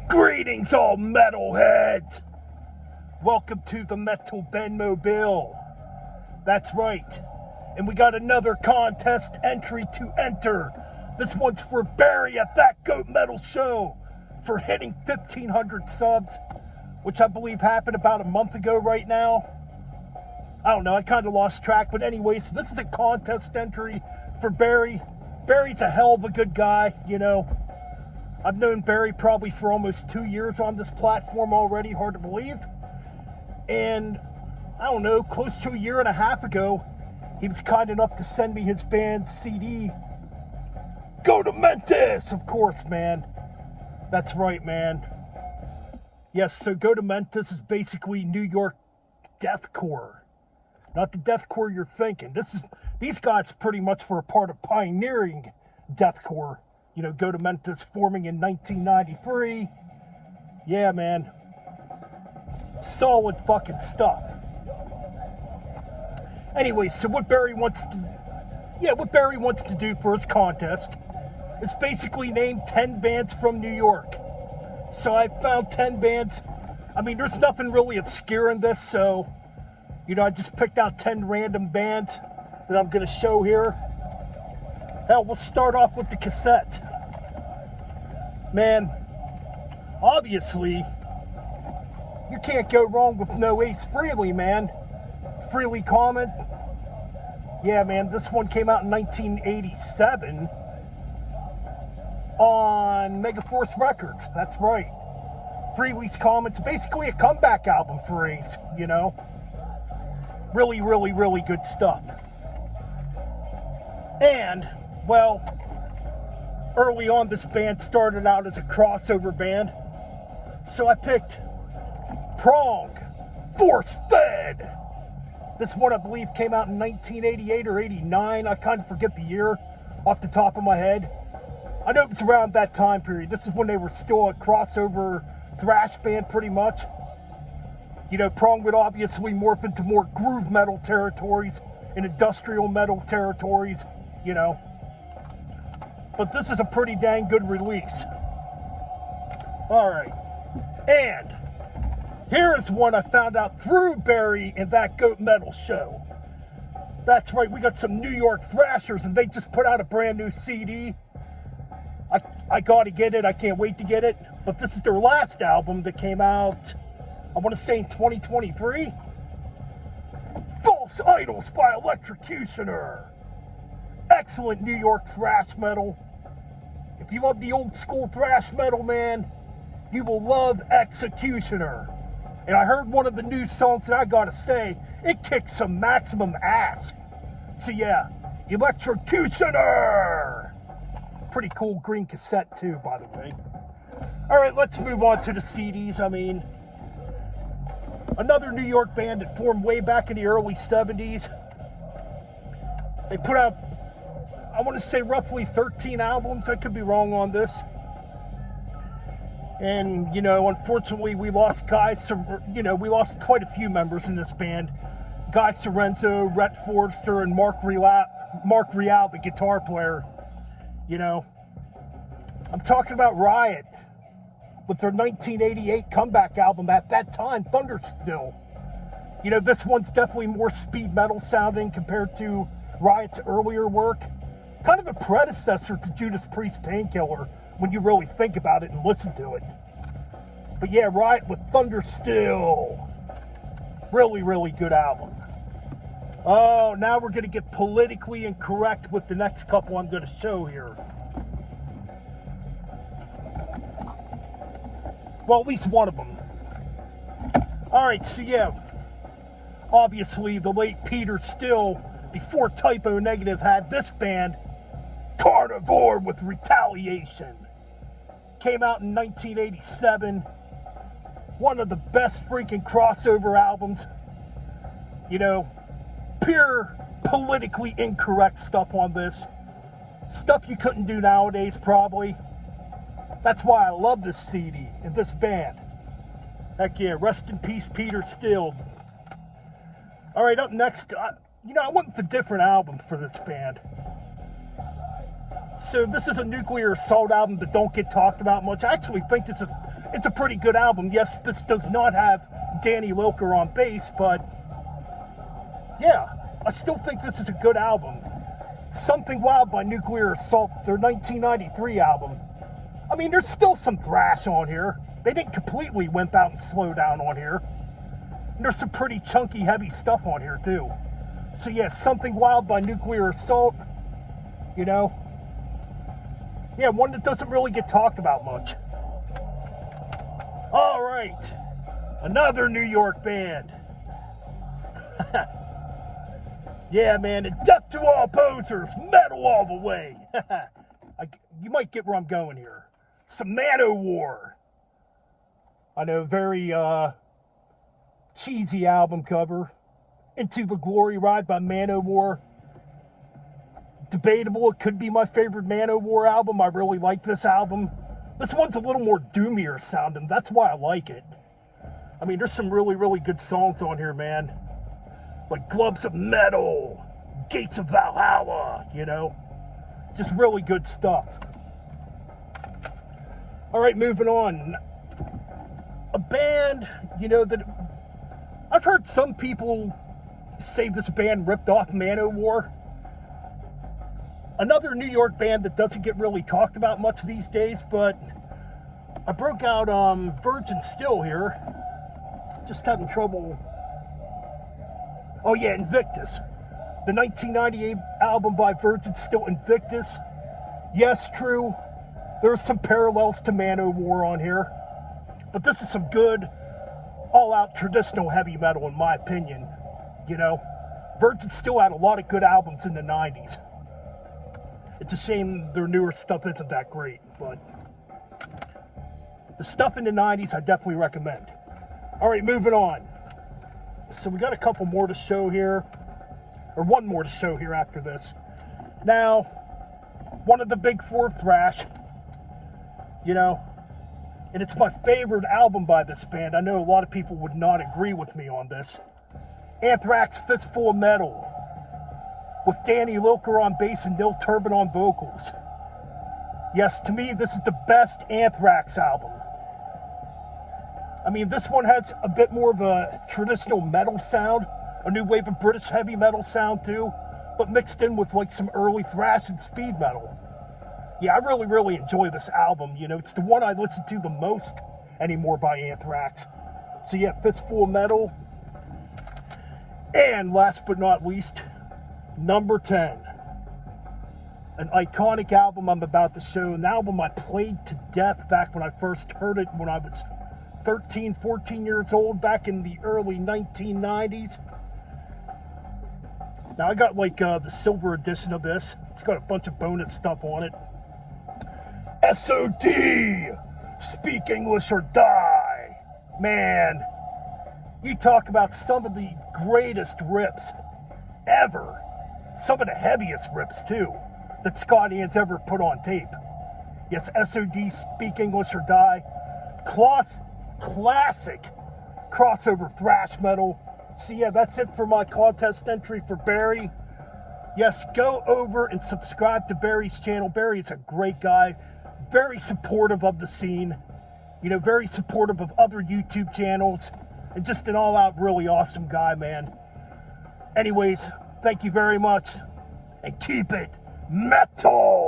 Greetings, all metalheads! Welcome to the Metal Ben Mobile. That's right. And we got another contest entry to enter. This one's for Barry at That Goat Metal Show for hitting 1,500 subs, which I believe happened about a month ago right now. I don't know, I kind of lost track. But anyways, this is a contest entry for Barry. Barry's a hell of a good guy, you know. I've known Barry probably for almost 2 years on this platform already, hard to believe. And I don't know, close to a year and a half ago, he was kind enough to send me his band's CD. Go to Mentis, of course, man. That's right, man. Yes, so Go to Mentis is basically New York deathcore. Not the deathcore you're thinking. These guys pretty much were a part of pioneering deathcore. You know, Go to Mentis forming in 1993. Yeah, man. Solid fucking stuff. Anyway, so what Barry wants to do for his contest is basically name 10 bands from New York. So I found 10 bands. I mean, there's nothing really obscure in this, so, you know, I just picked out 10 random bands that I'm going to show here. Hell, we'll start off with the cassette. Man, obviously, you can't go wrong with no Ace Frehley, man. Frehley Comet. Yeah, man, this one came out in 1987 on Megaforce Records. That's right. Frehley's Comet's basically a comeback album for Ace, you know. Really, really, really good stuff. And, well, early on, this band started out as a crossover band. So I picked Prong, Force Fed. This one, I believe, came out in 1988 or 89. I kind of forget the year off the top of my head. I know it was around that time period. This is when they were still a crossover thrash band, pretty much. You know, Prong would obviously morph into more groove metal territories and industrial metal territories, you know. But this is a pretty dang good release. All right. And here is one I found out through Barry and That Goat Metal Show. That's right, we got some New York Thrashers, and they just put out a brand new CD. I gotta get it, I can't wait to get it. But this is their last album that came out, I want to say in 2023. False Idols by Electrocutioner. Excellent New York thrash metal. If you love the old school thrash metal, man, you will love Executioner. And I heard one of the new songs, and I gotta say, it kicks some maximum ass. So yeah, Electrocutioner! Pretty cool green cassette too, by the way. Alright, let's move on to the CDs. I mean, another New York band that formed way back in the early 70s. They put out, I want to say, roughly 13 albums. I could be wrong on this. And, you know, unfortunately, we lost we lost quite a few members in this band. Guy Sorrento, Rhett Forrester, and Mark Real, the guitar player. You know, I'm talking about Riot with their 1988 comeback album at that time, Thunderstill. You know, this one's definitely more speed metal sounding compared to Riot's earlier work. Kind of a predecessor to Judas Priest Painkiller when you really think about it and listen to it. But yeah, Riot with Thunderstill. Really, really good album. Oh, now we're going to get politically incorrect with the next couple I'm going to show here. Well, at least one of them. Alright, so yeah. Obviously, the late Peter Still, before Typo Negative, had this band, Carnivore with Retaliation. Came out in 1987. One of the best freaking crossover albums. You know, pure politically incorrect stuff on this. Stuff you couldn't do nowadays, probably. That's why I love this CD and this band. Heck yeah, rest in peace, Peter Still. Alright, up next, I went with a different album for this band. So this is a Nuclear Assault album that don't get talked about much. I actually think it's a pretty good album. Yes, this does not have Danny Lilker on bass, but yeah, I still think this is a good album. Something Wild by Nuclear Assault, their 1993 album. I mean, there's still some thrash on here. They didn't completely wimp out and slow down on here. And there's some pretty chunky, heavy stuff on here, too. So yeah, Something Wild by Nuclear Assault, you know. Yeah, one that doesn't really get talked about much. All right, another New York band. Yeah, man, and death to all posers, metal all the way. You might get where I'm going here. Some Manowar. I know, very cheesy album cover. Into the Glory Ride by Manowar. Debatable, it could be my favorite Manowar album. I really like this album. This one's a little more doomier sounding. That's why I like it. I mean, there's some really, really good songs on here, man. Like Gloves of Metal, Gates of Valhalla, you know. Just really good stuff. All right, moving on. A band, you know, that I've heard some people say this band ripped off Manowar. Another New York band that doesn't get really talked about much these days, but I broke out Virgin Still here. Just having trouble. Oh yeah, Invictus. The 1998 album by Virgin Still, Invictus. Yes, true. There's some parallels to Manowar on here. But this is some good, all-out traditional heavy metal in my opinion. You know, Virgin Still had a lot of good albums in the 90s. It's a shame their newer stuff isn't that great, but the stuff in the 90s I definitely recommend. All right, moving on. So we got a couple more to show here, or one more to show here after this. Now, one of the big four of thrash, you know, and it's my favorite album by this band. I know a lot of people would not agree with me on this. Anthrax, Fistful of Metal, with Danny Lilker on bass and Neil Turbin on vocals. Yes, to me, this is the best Anthrax album. I mean, this one has a bit more of a traditional metal sound, a new wave of British heavy metal sound too, but mixed in with like some early thrash and speed metal. Yeah, I really, really enjoy this album. You know, it's the one I listen to the most anymore by Anthrax. So yeah, Fistful of Metal. And last but not least, number 10. An iconic album I'm about to show. An album I played to death back when I first heard it when I was 13, 14 years old, back in the early 1990s. Now I got like the silver edition of this. It's got a bunch of bonus stuff on it. SOD! Speak English or Die! Man, you talk about some of the greatest rips ever. Some of the heaviest rips too that Scott Ian's ever put on tape. Yes, SOD, Speak English or Die. Classic crossover thrash metal. So yeah, that's it for my contest entry for Barry. Yes, go over and subscribe to Barry's channel. Barry is a great guy, very supportive of the scene, you know, very supportive of other YouTube channels, and just an all-out really awesome guy, man. Anyways, thank you very much, and keep it metal!